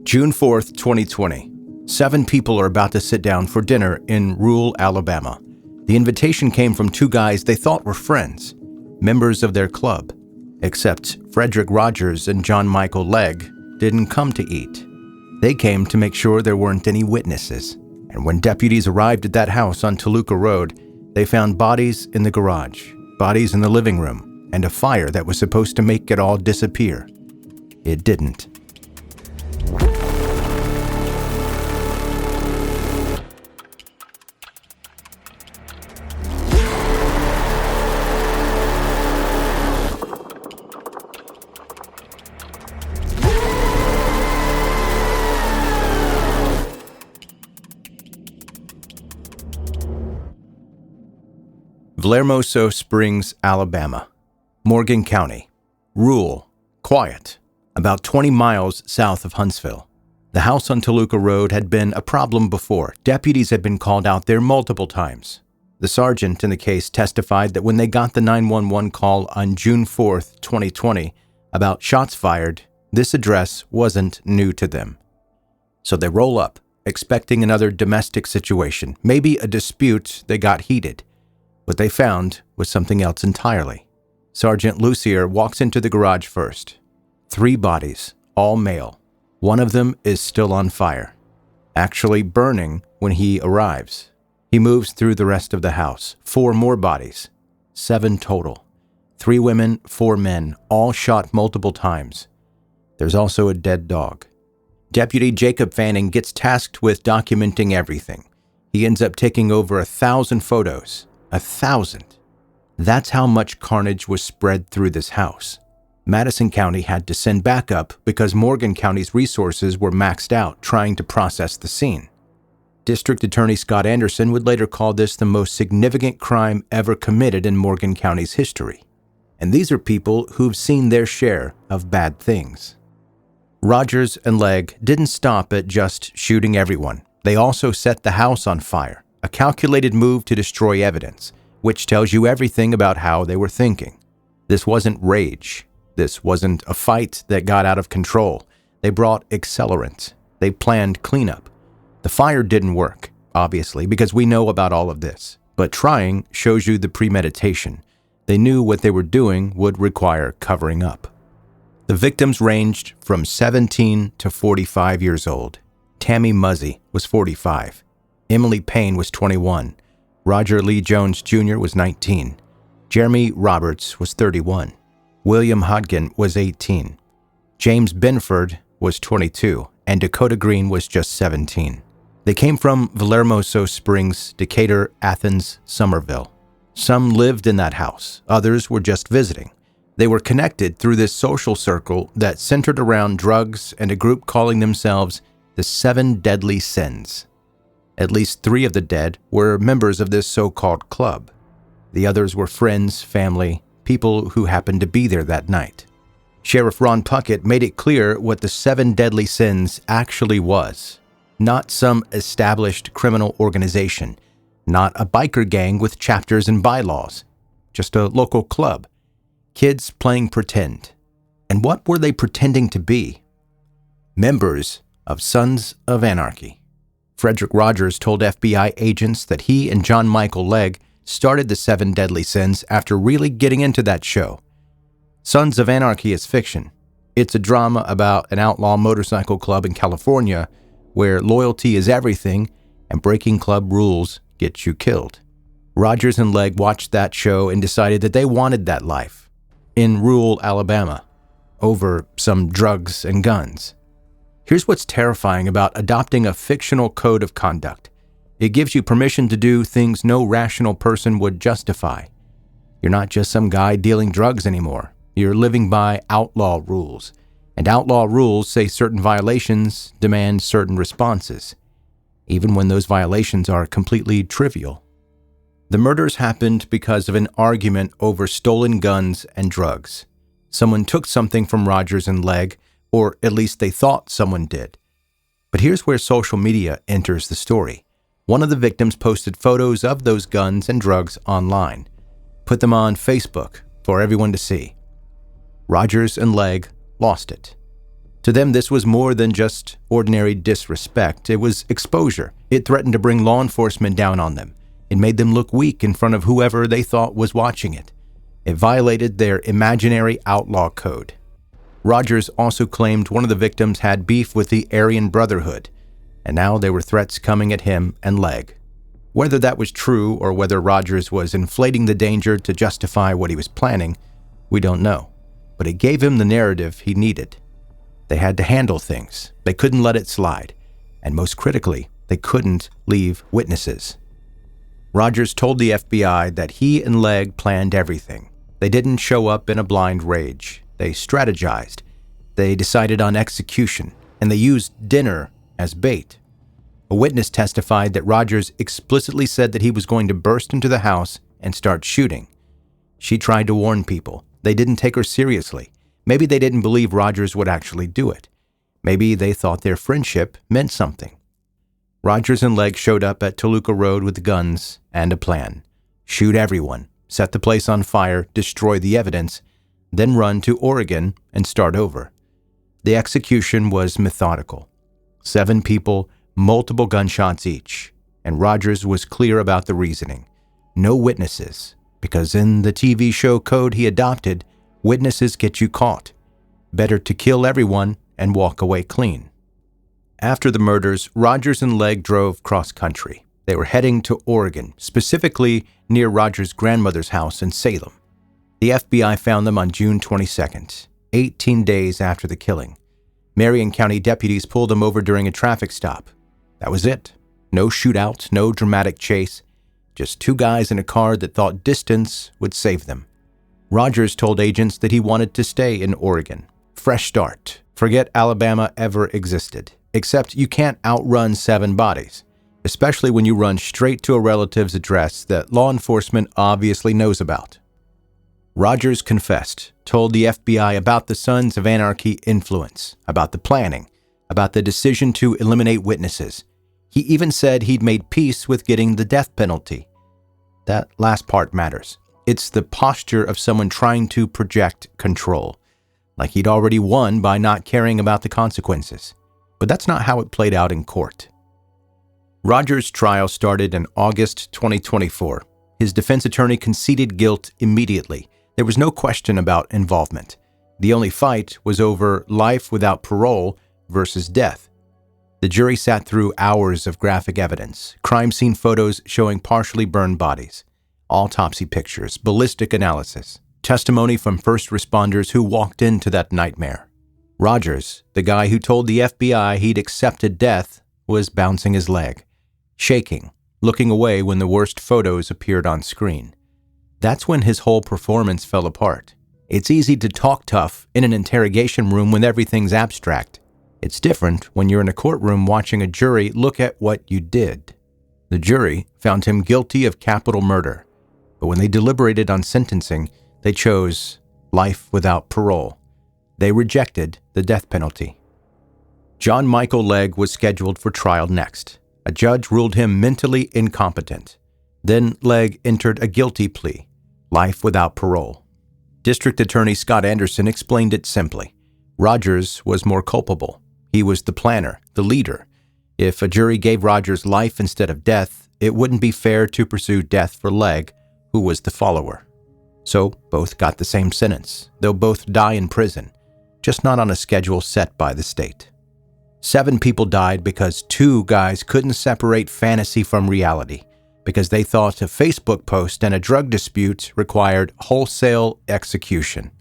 June 4th, 2020. 7 people are about to sit down for dinner in rural Alabama. The invitation came from 2 guys they thought were friends, members of their club. Except Frederic Rogers and John Michael Legg didn't come to eat. They came to make sure there weren't any witnesses. And when deputies arrived at that house on Toluca Road, they found bodies in the garage, bodies in the living room, and a fire that was supposed to make it all disappear. It didn't. Valhermoso Springs, Alabama. Morgan County. Rural. Quiet. About 20 miles south of Huntsville. The house on Toluca Road had been a problem before. Deputies had been called out there multiple times. The sergeant in the case testified that when they got the 911 call on June 4th, 2020, about shots fired, this address wasn't new to them. So they roll up, expecting another domestic situation, maybe a dispute that got heated. What they found was something else entirely. Sergeant Lucier walks into the garage first. 3 bodies, all male. One of them is still on fire, actually burning when he arrives. He moves through the rest of the house. 4 more bodies, 7 total. 3 women, 4 men, all shot multiple times. There's also a dead dog. Deputy Jacob Fanning gets tasked with documenting everything. He ends up taking over 1,000 photos. 1,000. That's how much carnage was spread through this house. Madison County had to send backup because Morgan County's resources were maxed out trying to process the scene. District Attorney Scott Anderson would later call this the most significant crime ever committed in Morgan County's history. And these are people who've seen their share of bad things. Rogers and Legg didn't stop at just shooting everyone. They also set the house on fire. A calculated move to destroy evidence, which tells you everything about how they were thinking. This wasn't rage. This wasn't a fight that got out of control. They brought accelerant. They planned cleanup. The fire didn't work, obviously, because we know about all of this. But trying shows you the premeditation. They knew what they were doing would require covering up. The victims ranged from 17 to 45 years old. Tammy Muzzy was 45. Emily Payne was 21. Roger Lee Jones Jr. was 19. Jeremy Roberts was 31. William Hodgkin was 18. James Benford was 22. And Dakota Green was just 17. They came from Valhermoso Springs, Decatur, Athens, Somerville. Some lived in that house. Others were just visiting. They were connected through this social circle that centered around drugs and a group calling themselves the 7 Deadly Sins. At least 3 of the dead were members of this so-called club. The others were friends, family, people who happened to be there that night. Sheriff Ron Puckett made it clear what the 7 Deadly Sins actually was. Not some established criminal organization, not a biker gang with chapters and bylaws, just a local club. Kids playing pretend. And what were they pretending to be? Members of Sons of Anarchy. Frederic Rogers told FBI agents that he and John Michael Legg started the 7 Deadly Sins after really getting into that show. Sons of Anarchy is fiction. It's a drama about an outlaw motorcycle club in California where loyalty is everything and breaking club rules gets you killed. Rogers and Legg watched that show and decided that they wanted that life in rural Alabama over some drugs and guns. Here's what's terrifying about adopting a fictional code of conduct. It gives you permission to do things no rational person would justify. You're not just some guy dealing drugs anymore. You're living by outlaw rules. And outlaw rules say certain violations demand certain responses, even when those violations are completely trivial. The murders happened because of an argument over stolen guns and drugs. Someone took something from Rogers and Legg, or at least they thought someone did. But here's where social media enters the story. One of the victims posted photos of those guns and drugs online, put them on Facebook for everyone to see. Rogers and Legg lost it. To them, this was more than just ordinary disrespect. It was exposure. It threatened to bring law enforcement down on them. It made them look weak in front of whoever they thought was watching it. It violated their imaginary outlaw code. Rogers also claimed one of the victims had beef with the Aryan Brotherhood, and now there were threats coming at him and Legg. Whether that was true or whether Rogers was inflating the danger to justify what he was planning, we don't know. But it gave him the narrative he needed. They had to handle things. They couldn't let it slide. And most critically, they couldn't leave witnesses. Rogers told the FBI that he and Legg planned everything. They didn't show up in a blind rage. They strategized. They decided on execution, and they used dinner as bait. A witness testified that Rogers explicitly said that he was going to burst into the house and start shooting. She tried to warn people. They didn't take her seriously. Maybe they didn't believe Rogers would actually do it. Maybe they thought their friendship meant something. Rogers and Legg showed up at Toluca Road with guns and a plan. Shoot everyone, set the place on fire, destroy the evidence, then run to Oregon and start over. The execution was methodical. 7 people, multiple gunshots each, and Rogers was clear about the reasoning. No witnesses, because in the TV show code he adopted, witnesses get you caught. Better to kill everyone and walk away clean. After the murders, Rogers and Legg drove cross-country. They were heading to Oregon, specifically near Rogers' grandmother's house in Salem. The FBI found them on June 22nd, 18 days after the killing. Marion County deputies pulled them over during a traffic stop. That was it. No shootout, no dramatic chase. Just 2 guys in a car that thought distance would save them. Rogers told agents that he wanted to stay in Oregon. Fresh start. Forget Alabama ever existed. Except you can't outrun 7 bodies, especially when you run straight to a relative's address that law enforcement obviously knows about. Rogers confessed, told the FBI about the Sons of Anarchy influence, about the planning, about the decision to eliminate witnesses. He even said he'd made peace with getting the death penalty. That last part matters. It's the posture of someone trying to project control, like he'd already won by not caring about the consequences. But that's not how it played out in court. Rogers' trial started in August 2024. His defense attorney conceded guilt immediately. There was no question about involvement. The only fight was over life without parole versus death. The jury sat through hours of graphic evidence, crime scene photos showing partially burned bodies, autopsy pictures, ballistic analysis, testimony from first responders who walked into that nightmare. Rogers, the guy who told the FBI he'd accepted death, was bouncing his leg, shaking, looking away when the worst photos appeared on screen. That's when his whole performance fell apart. It's easy to talk tough in an interrogation room when everything's abstract. It's different when you're in a courtroom watching a jury look at what you did. The jury found him guilty of capital murder, but when they deliberated on sentencing, they chose life without parole. They rejected the death penalty. John Michael Legg was scheduled for trial next. A judge ruled him mentally incompetent. Then Legg entered a guilty plea, life without parole. District Attorney Scott Anderson explained it simply. Rogers was more culpable. He was the planner, the leader. If a jury gave Rogers life instead of death, it wouldn't be fair to pursue death for Legg, who was the follower. So both got the same sentence. They'll both die in prison, just not on a schedule set by the state. 7 people died because 2 guys couldn't separate fantasy from reality, because they thought a Facebook post and a drug dispute required wholesale execution.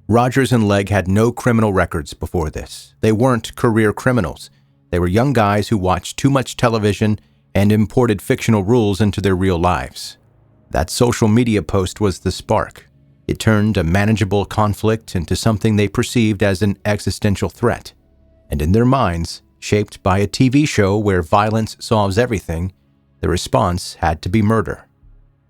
Rogers and Legg had no criminal records before this. They weren't career criminals. They were young guys who watched too much television and imported fictional rules into their real lives. That social media post was the spark. It turned a manageable conflict into something they perceived as an existential threat. And in their minds, shaped by a TV show where violence solves everything, the response had to be murder.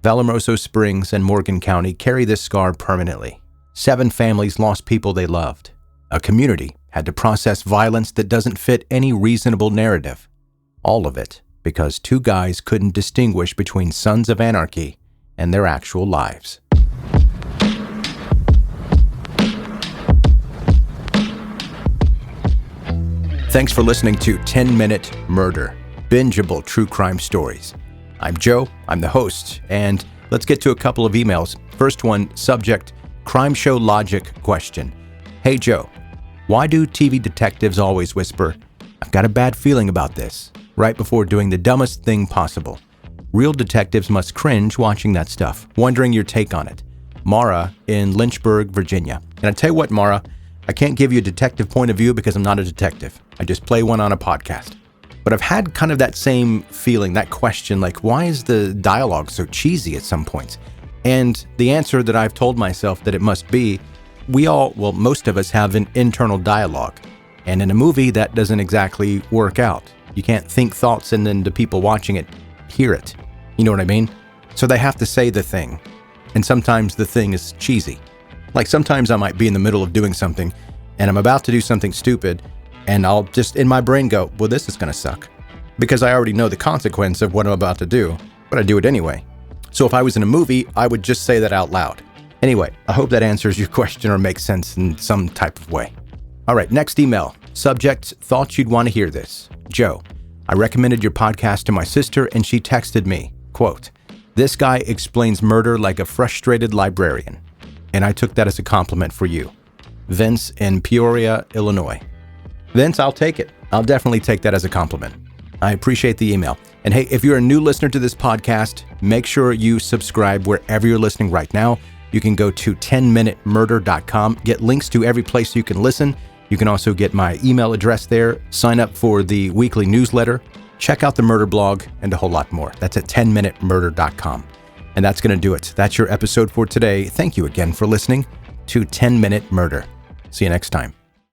Valhermoso Springs and Morgan County carry this scar permanently. 7 families lost people they loved. A community had to process violence that doesn't fit any reasonable narrative. All of it because 2 guys couldn't distinguish between Sons of Anarchy and their actual lives. Thanks for listening to 10-Minute Murder, bingeable true crime stories. I'm Joe, I'm the host, and let's get to a couple of emails. First one, subject, crime show logic question. Hey Joe, why do TV detectives always whisper, "I've got a bad feeling about this," right before doing the dumbest thing possible? Real detectives must cringe watching that stuff. Wondering your take on it. Mara in Lynchburg, Virginia. And I tell you what, Mara, I can't give you a detective point of view because I'm not a detective. I just play one on a podcast. But I've had kind of that same feeling, that question, like, why is the dialogue so cheesy at some points? And the answer that I've told myself that it must be, most of us have an internal dialogue. And in a movie, that doesn't exactly work out. You can't think thoughts and then the people watching it hear it. You know what I mean? So they have to say the thing. And sometimes the thing is cheesy. Like sometimes I might be in the middle of doing something and I'm about to do something stupid and I'll just in my brain go, well, this is going to suck. Because I already know the consequence of what I'm about to do, but I do it anyway. So if I was in a movie, I would just say that out loud. Anyway, I hope that answers your question or makes sense in some type of way. All right, next email. Subject, thought you'd want to hear this. Joe, I recommended your podcast to my sister and she texted me, quote, "This guy explains murder like a frustrated librarian." And I took that as a compliment for you. Vince in Peoria, Illinois. Vince, I'll take it. I'll definitely take that as a compliment. I appreciate the email. And hey, if you're a new listener to this podcast, make sure you subscribe wherever you're listening right now. You can go to 10minutemurder.com, get links to every place you can listen. You can also get my email address there, sign up for the weekly newsletter, check out the murder blog, and a whole lot more. That's at 10minutemurder.com. And that's going to do it. That's your episode for today. Thank you again for listening to 10 Minute Murder. See you next time.